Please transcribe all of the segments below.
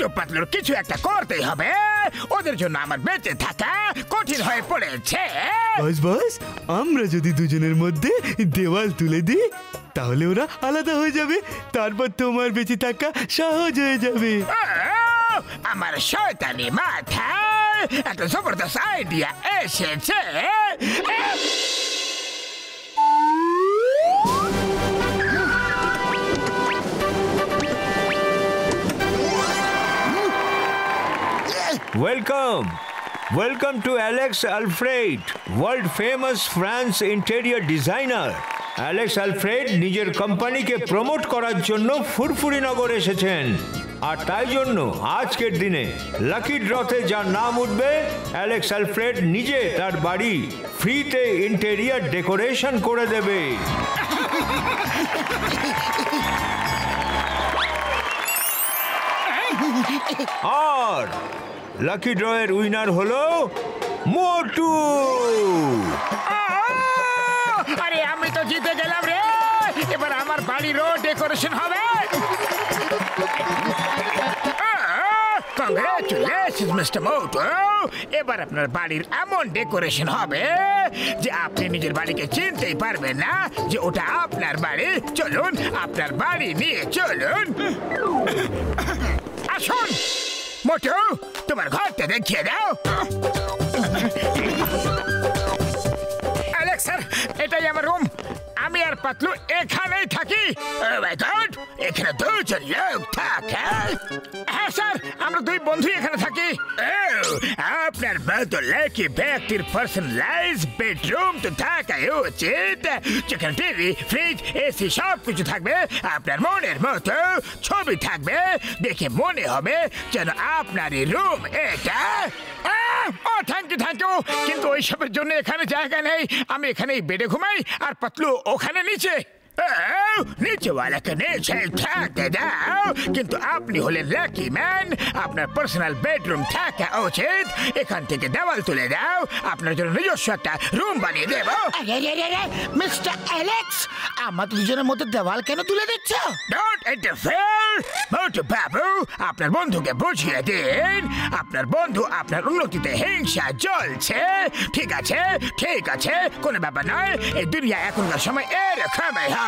মোটু পাতলুর কিছু একটা করতেই হবে। ওদের জন্য আমার বেঁচে থাকা কঠিন হয়ে পড়েছে। বস বস, আমরা যদি দুজনের মধ্যে দেওয়াল তুলে দিই তাহলে ওরা আলাদা হয়ে যাবে, তারপর তোমার বেঁচে থাকা সহজ হয়ে যাবে। আমার শয়তানি মাথায় একটা জবরদস্ত আইডিয়া এসেছে। Welcome to Alex Alfred, world famous France interior designer. Alex Alfred নিজের কোম্পানিকে প্রমোট করার জন্য ফুরফুরি নগর এসেছেন, আর তাই জন্য আজকের দিনে লাকি ড্রতে যার নাম উঠবে অ্যালেক্স আলফ্রেড নিজে তার বাড়ি ফ্রিতে ইন্টেরিয়র ডেকোরেশন করে দেবে। আর লাকি ড্রয়ের উইনার হলো মোটু। আরে আমি তো জিতে গেলাম রে, এবার আমার বাড়িরও ডেকোরেশন হবে। কংগ্রেচুলেশনস মিস্টার মোটু, এবার আপনার বাড়ির এমন ডেকোরেশন হবে যে আপনি নিজের বাড়িকে চিনতেই পারবেন না যে ওটা আপনার বাড়ি। চলুন আপনার বাড়ি নিয়ে চলুন। আসুন মোটু, তোমার ঘরটা দেখিয়ে দাও। অ্যালেক্স স্যার, এটাই আমার রুম। আমি আর পাতলু এখানেই থাকি। Oh my God, এখানে দুজন লোক থাকে। হ্যাঁ স্যার, আমরা দুই বন্ধু এখানে থাকি। আপনার মতো লাকি ব্যক্তির পার্সোনালাইজ বেডরুম তো থাকাই উচিত, যেখানে টিভি, ফ্রিজ, এসি সব কিছু থাকবে। আপনার মনের মতো ছবি থাকবে, দেখে মনে হবে যেন আপনারই রুম এটা। ও থ্যাংক ইউ, কিন্তু ওইসবের জন্য এখানে জায়গা নেই। আমি এখানেই বেডে ঘুমাই আর পাতলু ওখানে নিচে। নিচেওয়ালাকে নিচে থাকতে দাও, কিন্তু আপনি হলেন লাকি ম্যান, আপনার পার্সোনাল বেডরুম থাকা উচিত। এখান থেকে দেওয়াল তুলে দাও, আপনার জন্য নিজস্ব একটা রুম বানিয়ে দেব। মিস্টার অ্যালেক্স, আমাদের দুজনের মধ্যে দেওয়াল কেন তুলে দিচ্ছ? ডোন্ট ইন্টারফেয়ার মোটু বাবু, আপনার বন্ধুকে বুঝিয়ে দিন। আপনার বন্ধু আপনার উন্নতিতে হিংসা জ্বলছে। ঠিক আছে, কোনো ব্যাপার নয়। এই দুনিয়া এখনকার সময় এরকমই হয়।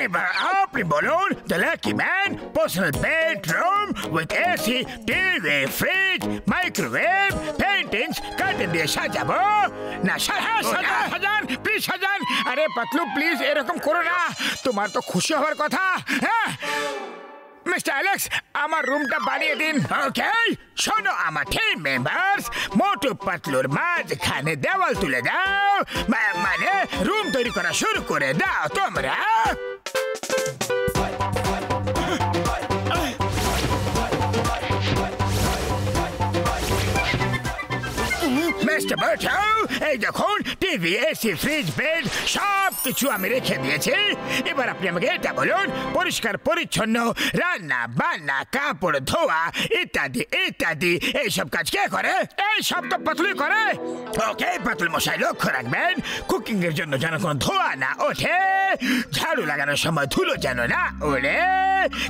এবার আপনি বলুন, the lucky man personal bedroom with AC, TV, fridge, microwave, paintings, curtain দিয়ে সাজাবো না? সাজান প্লিজ, সাজান। আরে পাতলু প্লিজ এরকম করো না, তোমার তো খুশি হওয়ার কথা। হ্যাঁ মিস্টার অ্যালেক্স, আমার রুমটা বানিয়ে দিন। ওকে, শোনো আমার টিম মেম্বার্স, মোটু পাতলুর মাঝখানে দেওয়াল তুলে দাও, মানে রুম তৈরি করা শুরু করে দাও তোমরা। মিস্টার মোটু, এই দেখুন টিভি, এসি, ফ্রিজ, বেড সব কিছু আমি রেখে দিয়েছি। এবার আপনি আমাকে এটা বলুন, পরিষ্কার পরিচ্ছন্ন রান্না বান্না, কাপড় ধোয়া ইত্যাদি ইত্যাদি এইসব কাজ কে করে? এই সব তো পাতলুই করে। ওকে পাতলু মশাই, লক্ষ্য রাখবেন কুকিং এর জন্য যেন কোনো ধোয়া না ওঠে, ঝাড়ু লাগানোর সময় ধুলো যেন না ওড়ে,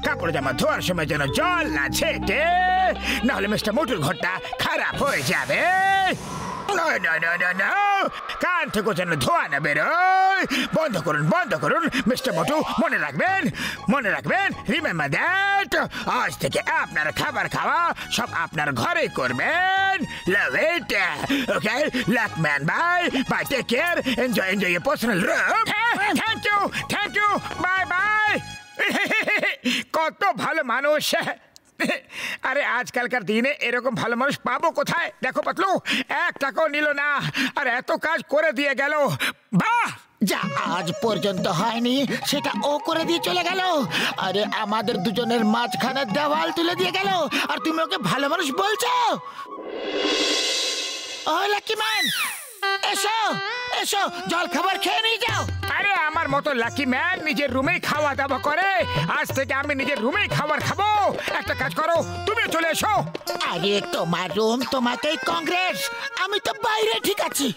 কাপড় জামা ধোয়ার সময় যেন জল না ছেটে, নাহলে মিস্টার মোটুর ঘরটা খারাপ হয়ে যাবে। কান থেকে যেন ধোয়া না বেরোয়। বন্ধ করুন মিস্টার মোটু। মনে রাখবেন, রিমেম্বার দ্যাট, আজ থেকে আপনার খাবার খাওয়া সব আপনার ঘরে করবেন। Love it. Okay, luck man, bye, take care, enjoy your personal room. Thank you, bye. কত ভালো মানুষ। আরে আজকালকার দিনে এরকম ভালো মানুষ পাবো কোথায়? দেখো পাতলু, 1 টাকাও নিল না আর এত কাজ করে দিয়ে গেল। বাহ, যা আজ পর্যন্ত হয়নি সেটা ও করে দিয়ে চলে গেল। আরে আমাদের দুজনের মাঝখানে দেওয়াল তুলে দিয়ে গেল, আর তুমি ওকে ভালো মানুষ বলছো? ও লাকি ম্যান, এসো জল খাবার খেয়ে নিয়ে যাও। আরে আমার মতো লাকি ম্যান নিজের রুমেই খাওয়া দাওয়া করে, আজ থেকে আমি নিজের রুমেই খাবার খাবো। একটা কাজ করো, তুমিও চলে এসো। আরে তোমার রুম তোমাকেই কংগ্রেস, আমি তো বাইরে ঠিক আছি।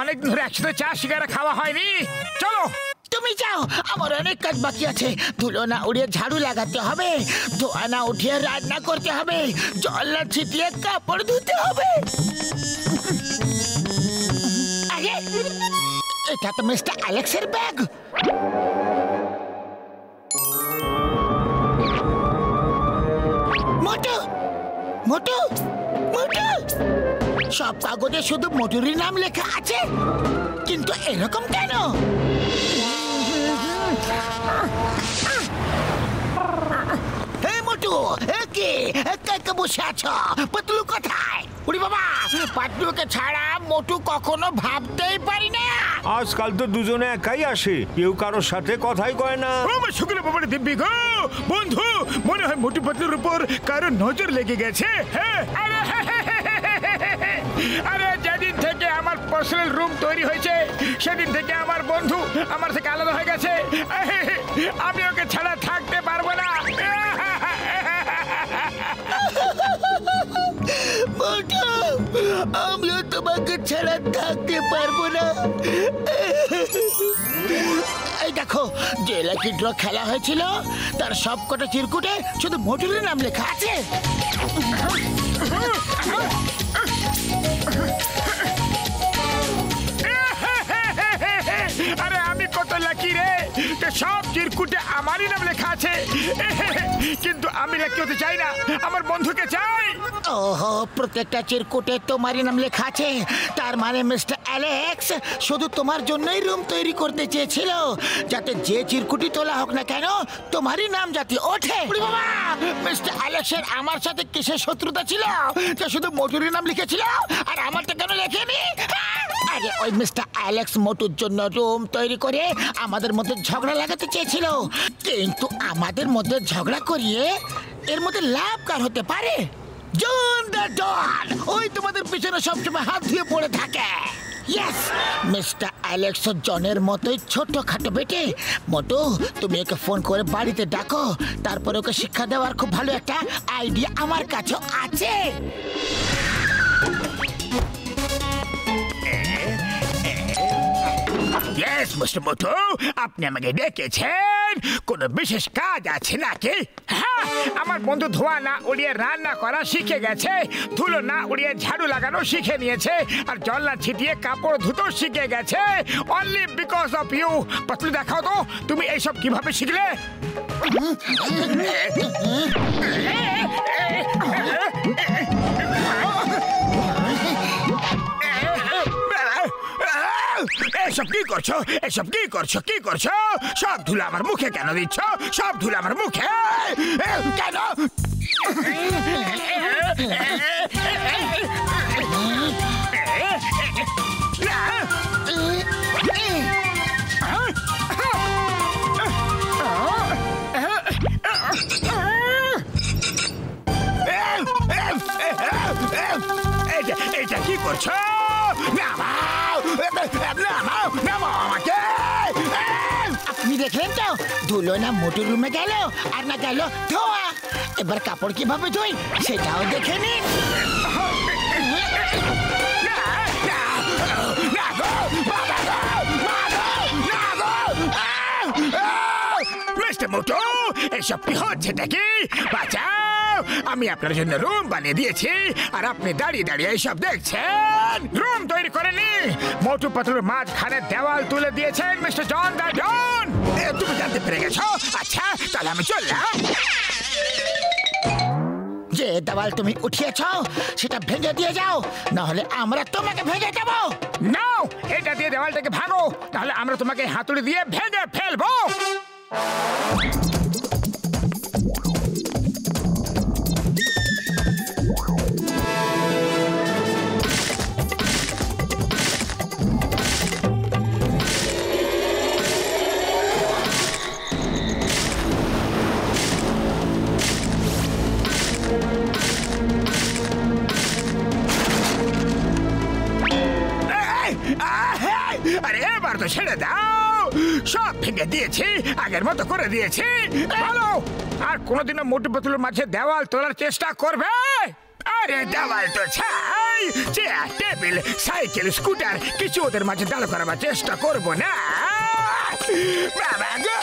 অনেকদিন ধরে একসাথে চা সিগারা খাওয়া হয়নি, চলো। তুমি যাও, আমার অনেক কাজ বাকি আছে। ধুলো না উড়িয়ে ঝাড়ু লাগাতে হবে, ধোয়া না উঠিয়ে রান্না করতে হবে, জল না ছিটিয়ে কাপড় ধুতে হবে। আরে এটা তো মিস্টার অ্যালেক্সের ব্যাগ। মোটু মোটু মোটু, সব কাগজে শুধু মোটুরির নাম লেখা আছে, কিন্তু এরকম কেন? মোটু কে বসে আছো? পাতলু কোথায়? উড়ি বাবা, পাতলুকে ছাড়া মোটু কখনো ভাবতেই পারি না। আজকাল তো দুজনে একাই আসে, কেউ কারোর সাথে কথাই কয় না। শুক্র বাবার দিব্যি গো বন্ধু, মনে হয় মোটু পাতলুর উপর কারো নজর লেগে গেছে। হ্যাঁ, আরে যেদিন থেকে আমার পার্সোনাল রুম তৈরি হয়েছে সেদিন থেকে আমার বন্ধু আমার থেকে আলাদা হয়ে গেছে। আমি ওকে ছাড়া থাকতে পারবো না। আমিও তোমাকে ছাড়া থাকতে পারবো না। এই দেখো, যে লাকি ড্র খেলা হয়েছিল তার সব কটা চিরকুটে শুধু মোটুরের নাম লেখা আছে। আরে আমি কত লাকি রে, সব চিরকুটে আমারই নাম লেখা আছে। কিন্তু আমি লাকি হতে চাই না, আমার বন্ধুকে চাই। ওহো, প্রত্যেকটা চিরকুটে তোমারই নাম লেখা আছে। তার মানে মিস্টার অ্যালেক্স শুধু তোমার জন্যই রুম তৈরি করতে চেয়েছিল, যাতে যে চিরকুটি তোলা হোক না কেন তোমারই নাম যাতে ওঠে। বাবা, মিস্টার অ্যালেক্সের আমার সাথে কিসের শত্রুতা ছিল যে শুধু মোটুরির নাম লিখেছিল আর আমারটা কেন লেখেনি? আরে ওই মিস্টার অ্যালেক্স মোটুর জন্য রুম তৈরি করে আমাদের মধ্যে ঝগড়া লাগাতে চেয়েছিল, কিন্তু আমাদের মধ্যে ঝগড়া করিয়ে এর মধ্যে লাভ কার হতে পারে? জন দ্য ডন, ওই তোমাদের পিছনে সবসময় হাত ধুয়ে পড়ে থাকে। ইয়েস, মিস্টার অ্যালেক্স জনের মতোই ছোটখাটো বেটে। মোটু, তুমি ওকে ফোন করে বাড়িতে ডাকো, তারপরে ওকে শিক্ষা দেওয়ার খুব ভালো একটা আইডিয়া আমার কাছেও আছে। ইয়েস মিস্টার মোটু, আপনি আমাকে ডেকেছেন, কোনো বিশেষ কাজ আছে নাকি? হ্যাঁ, আমার বন্ধু ধোয়া না উড়িয়ে রান্না করা শিখে গেছে, ধুলো না উড়িয়ে ঝাড়ু লাগানো শিখে নিয়েছে, আর জল না ছিটিয়ে কাপড় ধুতেও শিখে গেছে, অনলি বিকজ অফ ইউ। পাতলু, দেখাও তো তুমি এইসব কিভাবে শিখলে? এসব কি করছো? এসব কি করছো? কি করছো? সব ধুলো আমার মুখে কেন দিচ্ছ? সব ধুলো আমার মুখে কেন? এটা কি করছো? আপনি দেখলেন তো, ধুলো না মোটুর রুমে গেল আর না গেল ধোয়া। এবার কাপড় কিভাবে ধুই সেটাও দেখে নিন। মিস্টার মোটু, এসব কি হচ্ছে নাকি? বাঁচাও, আমি আপনার জন্য রুম বানিয়ে দিয়েছি আর আপনি দাঁড়িয়ে দাঁড়িয়ে এইসব দেখছেন। রুম তৈরি করেনি, মোটু পাতলুর মাঝখানে দেওয়াল তুলে দিয়েছেন মিস্টার জন দ্য ডন। তুমি জানতে পেরে গেছো? আচ্ছা, তাহলে আমি চললাম। যে দেওয়াল তুমি উঠিয়েছ সেটা ভেঙে দিয়ে যাও, নাহলে আমরা তোমাকে ভেঙে দেবো। নাও, এটা দিয়ে দেওয়ালটাকে ভাঙো, তাহলে আমরা তোমাকে হাতুড়ি দিয়ে ভেঙে ফেলবো। দিয়েছি, আগের মতো করে দিয়েছি। ভালো, আর কোনোদিনও মোটু পাতলুর মাঝে দেওয়াল তোলার চেষ্টা করবে? আরে দেওয়াল তো ছাই, চেয়ার টেবিল সাইকেল স্কুটার কিছু ওদের মাঝে দাঁড় করাবার চেষ্টা করবো না। বাবা গো!